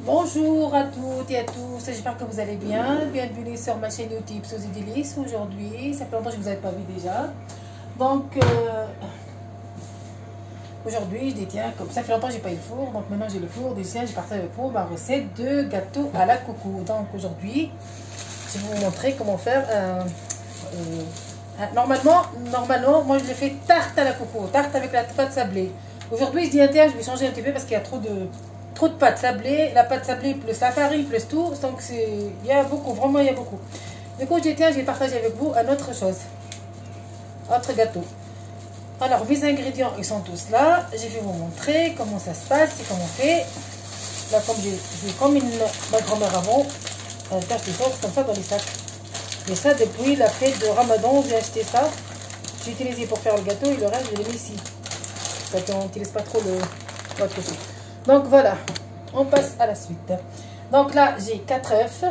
Bonjour à toutes et à tous, j'espère que vous allez bien. Bienvenue sur ma chaîne YouTube Sosie Délices. Aujourd'hui, ça fait longtemps que je ne vous avais pas vu déjà. Donc, aujourd'hui, je détiens, comme ça fait longtemps que j'ai pas eu le four. Donc maintenant j'ai le four, déjà je partage pour ma recette de gâteau à la coco. Donc aujourd'hui, je vais vous montrer comment faire normalement, moi je le fais tarte à la coco, tarte avec la pâte sablée. Aujourd'hui, je dis je vais changer un petit peu parce qu'il y a trop de pâte sablée, la pâte sablée plus la farine plus tout, donc il y a beaucoup, vraiment il y a beaucoup. Du coup, je vais partager avec vous un autre chose, autre gâteau. Alors, mes ingrédients, ils sont tous là. Je vais vous montrer comment ça se passe et comment on fait. Là, comme ma grand-mère avant, elle cache les choses comme ça dans les sacs. Et ça, depuis la fête de Ramadan, j'ai acheté ça. J'ai utilisé pour faire le gâteau et le reste, je l'ai mis ici. Parce qu'on n'utilise pas trop l'autre côté. Donc voilà, on passe à la suite. Donc là, j'ai 4 œufs,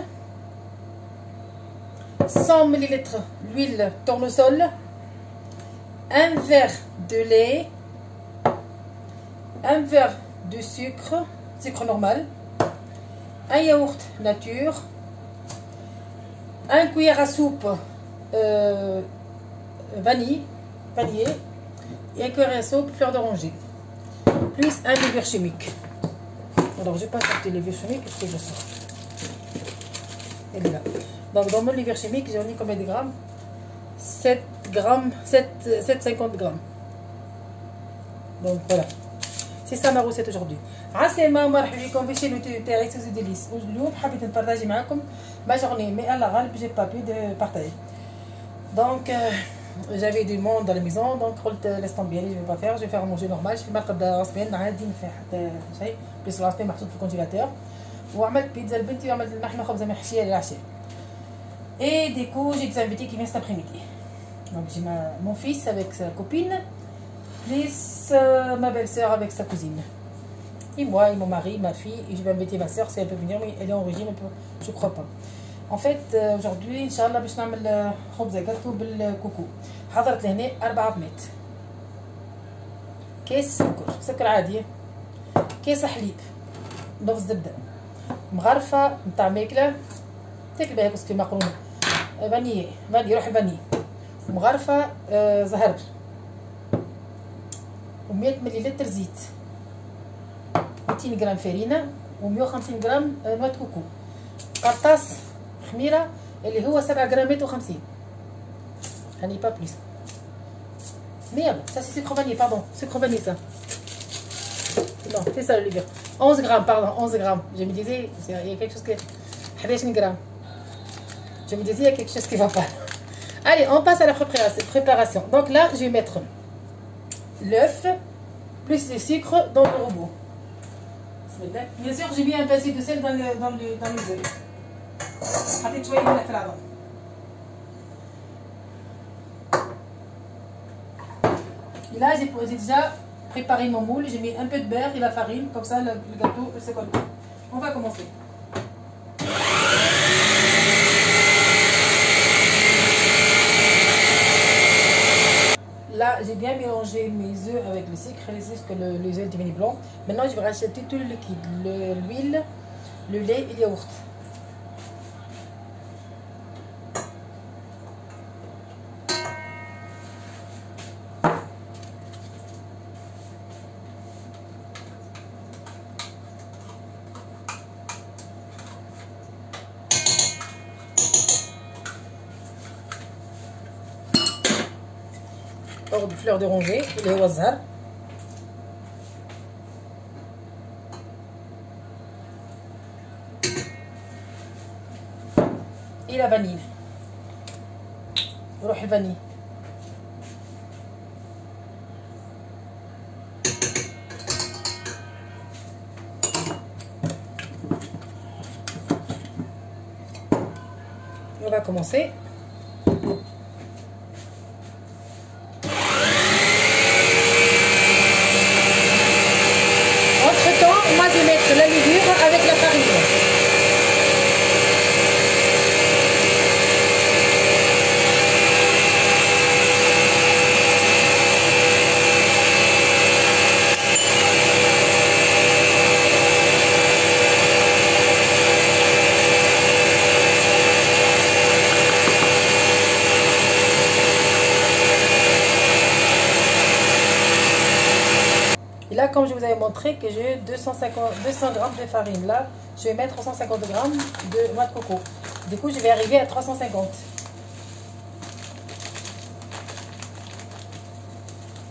100 ml d'huile tournesol, un verre de lait, un verre de sucre normal, un yaourt nature, un cuillère à soupe vanille et un cuillère à soupe fleur d'oranger, plus un levure chimique. Alors, je vais pas sortir le levure chimique parce que je sors. Elle est là. Donc, dans mon levure chimique, j'ai mis combien de grammes? 7,50 grammes. Donc, voilà. C'est ça ma recette aujourd'hui. عسلامة ومرحبا بكم في chaîne YouTube تاعي سوزي ديليس. واليوم حبيت نبارطاجي معاكم ma journée, mais à la غالب j'ai pas pu de partager. Donc, j'avais du monde dans la maison, donc قلت laisse tomber, je vais pas faire, je vais faire manger normal. Je fais مرقد راسبين عادي، ما فيها حتى شيء، بس راسبين محطوط في الكونجيلاتور. وعملت بيتزا لبنتي وعملت اللحمة خبزة محشية للعشاء. Et du coup, j'ai des invités qui viennent cet après-midi. Donc j'ai mon fils avec sa copine, plus ma belle-sœur avec sa cousine. Et moi et mon mari, ma fille, et je vais inviter ma soeur si elle peut venir, mais elle est en régime, je crois pas. En fait, aujourd'hui, Inch'Allah, باش نعمل خبزة جاتو بالكوكو. حضرت لهنا 4 بنات. كيس سكر عادي، كيس حليب، ضف زبدة، مغرفة نتاع ماكلة، تاكل بها كسكري مقرونة، فانيي روح الفاني، مغرفة زهر، و100 مليلتر زيت، 200 غرام فرينة، و150 غرام نواه كوكو، قرطاس خميرة اللي هو 7 غرامات و50. هاني با بليس. Merde, ça c'est sucre vanille, pardon, sucre vanille ça. Non, c'est ça le livre. 11 grammes, pardon, 11 grammes. Je me disais, il y a quelque chose qui... 11 grammes. Je me disais, il y a quelque chose qui ne va pas. Allez, on passe à la préparation. Donc là, je vais mettre l'œuf plus le sucre dans le robot. Bien sûr, j'ai mis un pincé de sel dans les œufs. Et là, j'ai déjà préparé mon moule. J'ai mis un peu de beurre et la farine. Comme ça, le gâteau se colle. On va commencer. Là, j'ai bien mélangé mes œufs avec le sucre. Que les œufs deviennent blancs. Maintenant, je vais racheter tout le liquide. L'huile, le lait et le yaourt. de fleur d'oranger اللي هو الزهر et la vanille روح الفانيل on va commencer. Moi je vais mettre la levure avec la farine. comme je vous avais montré que j'ai 200 grammes de farine. Là, je vais mettre 150 grammes de noix de coco. Du coup, je vais arriver à 350.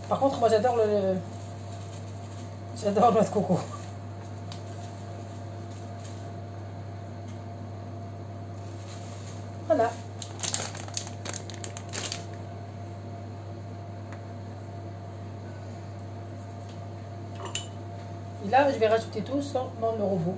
Par contre, moi, j'adore j'adore la noix de coco. Voilà. Et là, je vais rajouter tout ça dans le robot.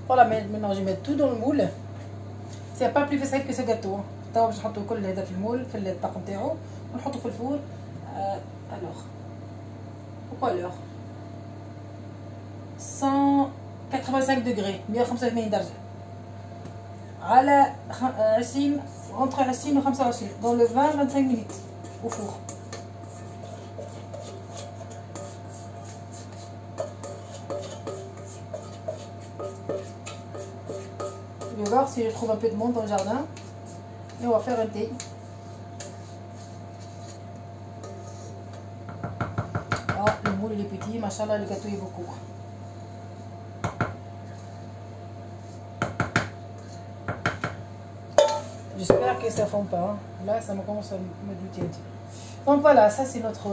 Voilà, maintenant je vais mettre tout dans le moule. C'est pas plus facile que ce gâteau. توا باش نحطو كل هذا في المول في الطاقم تاعو ونحطو في الفور. alors pourquoi l'heure 185 degrés 185 درجة على 20 entre 20 و 25 dans le 20-25 minutes au four. Je vais voir si je trouve un peu de monde dans le jardin. Et on va faire un thé. Oh, le moule il est petit, machallah, le gâteau est beaucoup. J'espère que ça ne fond pas. Là, ça me commence à me douter. Donc voilà, ça c'est notre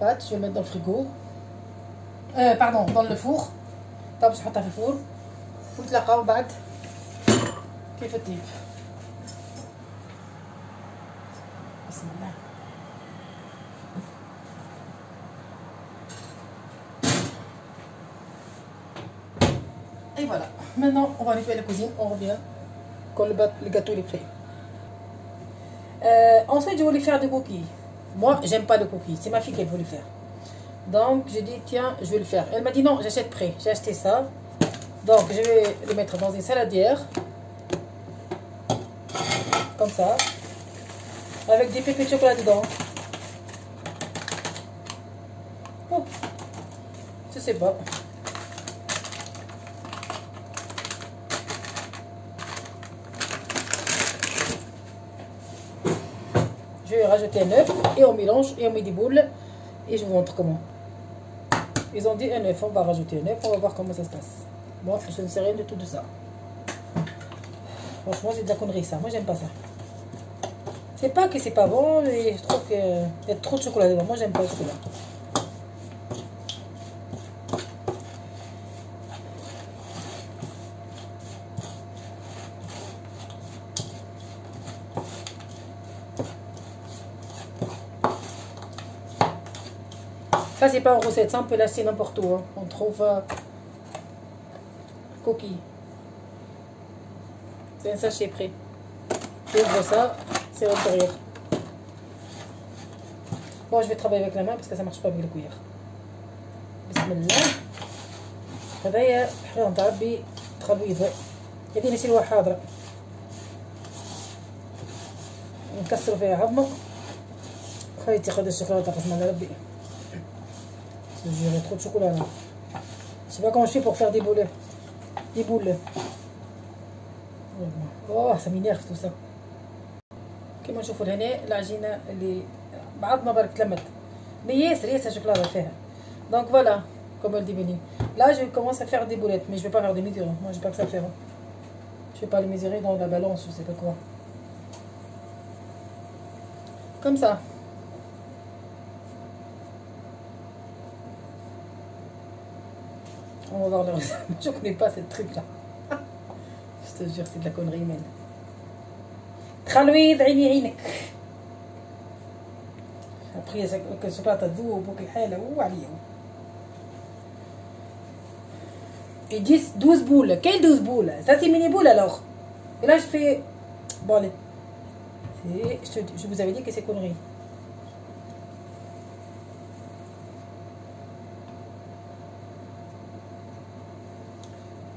pâte. Je vais le mettre dans le frigo. Pardon, dans le four. طب باش نحطها في الفور ونتلاقاو بعد كيف الطيب. بسم الله. Et voilà. Maintenant, on va nettoyer la cuisine. On revient quand le gâteau est prêt. Ensuite, je voulais faire des coquilles. Moi, j'aime pas les coquilles. C'est ma fille qui voulait faire. Donc, j'ai dit, tiens, je vais le faire. Elle m'a dit, non, j'achète prêt. J'ai acheté ça. Donc, je vais le mettre dans une saladière. Comme ça. Avec des pépés de chocolat dedans. Oh, je sais pas. Je vais rajouter un œuf et on mélange et on met des boules. Et je vous montre comment. Ils ont dit un œuf, on va rajouter un œuf, on va voir comment ça se passe. Moi, je ne sais rien de tout de ça. Franchement, c'est de la connerie ça. Moi, j'aime pas ça. C'est pas que c'est pas bon, mais je trouve qu'il y a trop de chocolat dedans. Moi, j'aime pas le chocolat. Ça, c'est pas en recette, ça on peut l'acheter n'importe où. Hein. On trouve coquille. C'est un sachet prêt. J'ouvre ça, c'est à l'intérieur. Bon, je vais travailler avec la main parce que ça marche pas avec le cuillère. Bismillah. هذايا حنا نتاع ربي تخبيزه. هذه نشيلوها حاضرة. نكسروا فيها عظمة. خايتي خد الشوكولاتة قسما على ربي. J'ai trop de chocolat là. Je sais pas comment je fais pour faire des boules. Des boules. Oh, ça m'énerve tout ça. كما نشوفوا لهنا العجينة اللي بعضنا برك تلمت. Mais ياسر شوكولاتة فيها. Donc voilà, comme elle dit Béni. Là, je commence à faire des boulettes, mais je vais pas faire des mesures. Moi, j'ai pas que ça à faire. Je vais pas les mesurer dans la balance, je sais pas quoi. Comme ça. On va voir le résultat. Je ne connais pas cette truc là. Je te jure, c'est de la connerie humaine. تخلويض عيني عينك. Après, que ce plat تذوب وكل حالة وعليا. Et 10, 12 boules. Quelles 12 boules? Ça c'est mini boules alors. Et là je fais... Bon allez. Je vous avais dit que c'est connerie.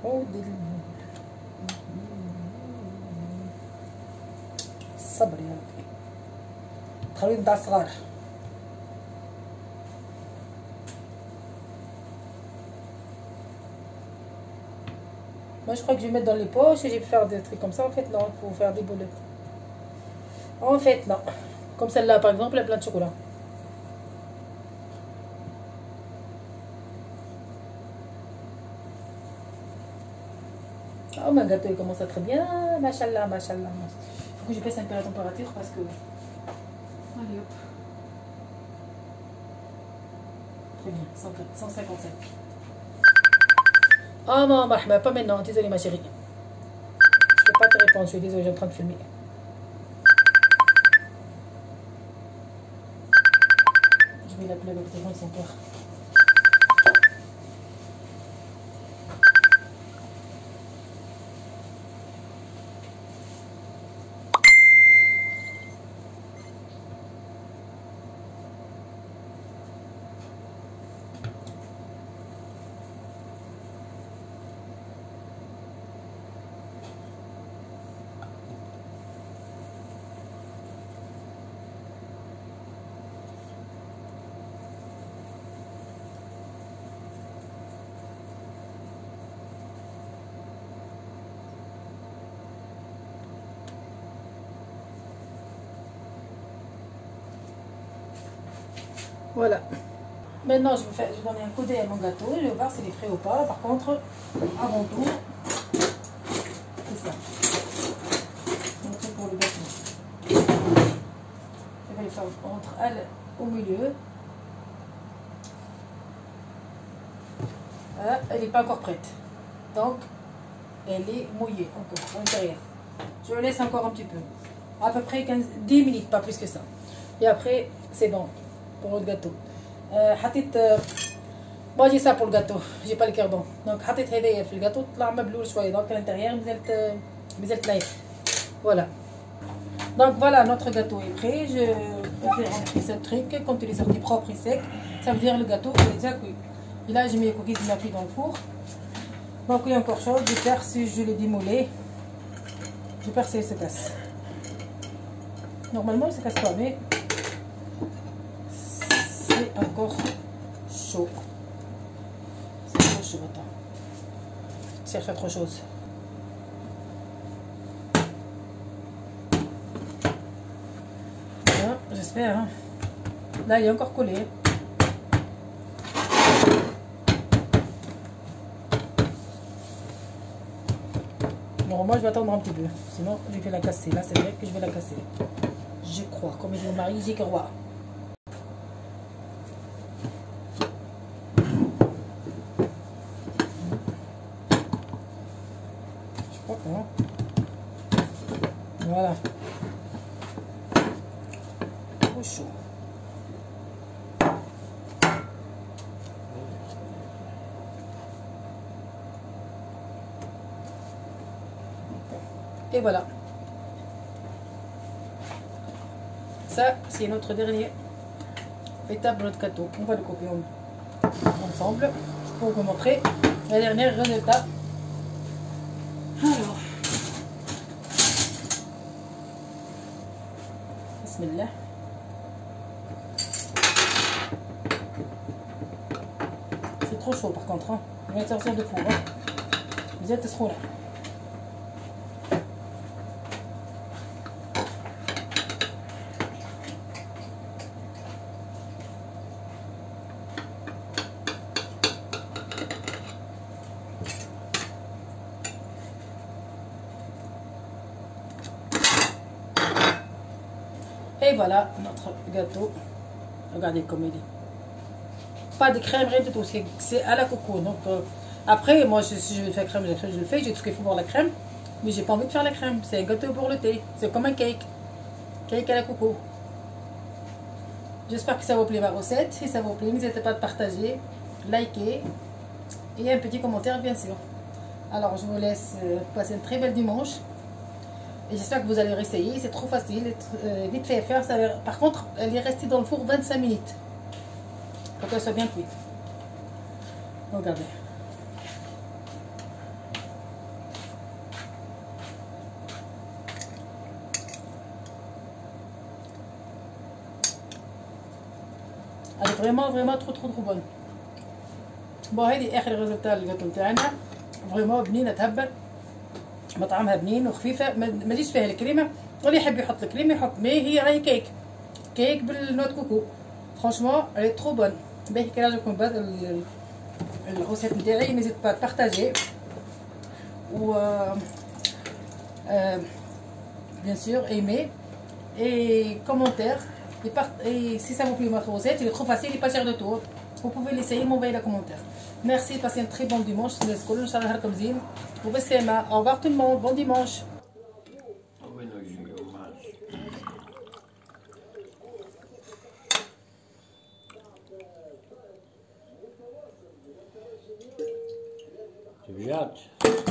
الصبر يا ربي، الخليط نتاع الصغار. Moi je crois que je vais mettre dans les poches et je vais faire des trucs comme ça. En fait non, il faut faire des boulettes. En fait non. Comme celle-là par exemple, elle a plein de chocolat. Oh mon gâteau il commence à très bien. Machallah, machallah. Il faut que je baisse un peu la température parce que... Allez hop. Très bien, 157. Oh non, marhaba, pas maintenant, désolée ma chérie. Je peux pas te répondre, je suis désolée, je suis en train de filmer. Je vais l'appeler avec téléphone sans peur. Voilà. Maintenant, je vais donner un coup d'œil à mon gâteau. Je vais voir s'il est prêt ou pas. Par contre, avant tout, c'est ça. Un truc pour le gâteau. Je vais le faire entre elle au milieu. Voilà, elle n'est pas encore prête. Donc, elle est mouillée encore à l'intérieur. Je laisse encore un petit peu. À peu près 10 minutes, pas plus que ça. Et après, c'est bon. Pour le gâteau. حطيت bon j'ai ça pour le gâteau, j'ai pas le cœur bon. Donc حطيت هذايا في الجاتو طلع مبلول شويه donc à l'intérieur مازالت نايف. Voilà. Donc voilà, notre gâteau est prêt. Je vais rentrer ce truc quand il est sorti propre et sec. Ça veut dire le gâteau est déjà cuit. Et là j'ai mis les cookies de la cuit dans le four. Donc il est encore chaud, je perce si je l'ai démoulé. Je perce et il se casse. Normalement il se casse pas mais encore chaud. C'est trop chaud, attends. Je cherche autre chose. Voilà, j'espère. Hein. Là, il est encore collé. Bon, moi, je vais attendre un petit peu. Sinon, je vais la casser. Là, c'est vrai que je vais la casser. Je crois. Comme je me marie, j'y crois. Voilà. Trop chaud. Et voilà. Ça, c'est notre dernière étape de notre gâteau. On va le couper ensemble pour vous montrer la dernière résultat. Alors. Bismillah. C'est trop chaud par contre. Hein. Je vais sortir de four. Hein. Vous êtes trop là. Et voilà notre gâteau. Regardez comme il est. Pas de crème, rien du tout. C'est à la coco. Donc après, moi, si je vais faire crème, je le fais. J'ai tout ce qu'il faut pour la crème. Mais j'ai pas envie de faire la crème. C'est un gâteau pour le thé. C'est comme un cake. Cake à la coco. J'espère que ça vous plaît ma recette. Si ça vous plaît, n'hésitez pas à partager, liker et un petit commentaire bien sûr. Alors je vous laisse passer une très belle dimanche. Et j'espère que vous allez réessayer. C'est trop facile, vite fait à faire. Par contre, elle est restée dans le four 25 minutes. Pour qu'elle soit bien cuite. Regardez. elle est vraiment trop bonne. بون هذه اخر ريزلتا الجاتو تاعنا. فريمون بنينه تهبل، مطعمها بنين وخفيفه، ما جيش فيها الكريمه، واللي يحب يحط الكريمه يحط، مي هي راهي كيك بالنوت كوكو. فرانشمون الي ترو بون. باهي كي عجبكم الغوسيت نتاعي نزيد بارطاجي و bien sûr aimer et commentaire et si ça vous plaît ma recette, il est trop facile et pas cher de tout. Vous pouvez l'essayer, m'envoyer les commentaires. Merci, passez un très bon dimanche. Au revoir tout le monde, bon dimanche. Obrigado.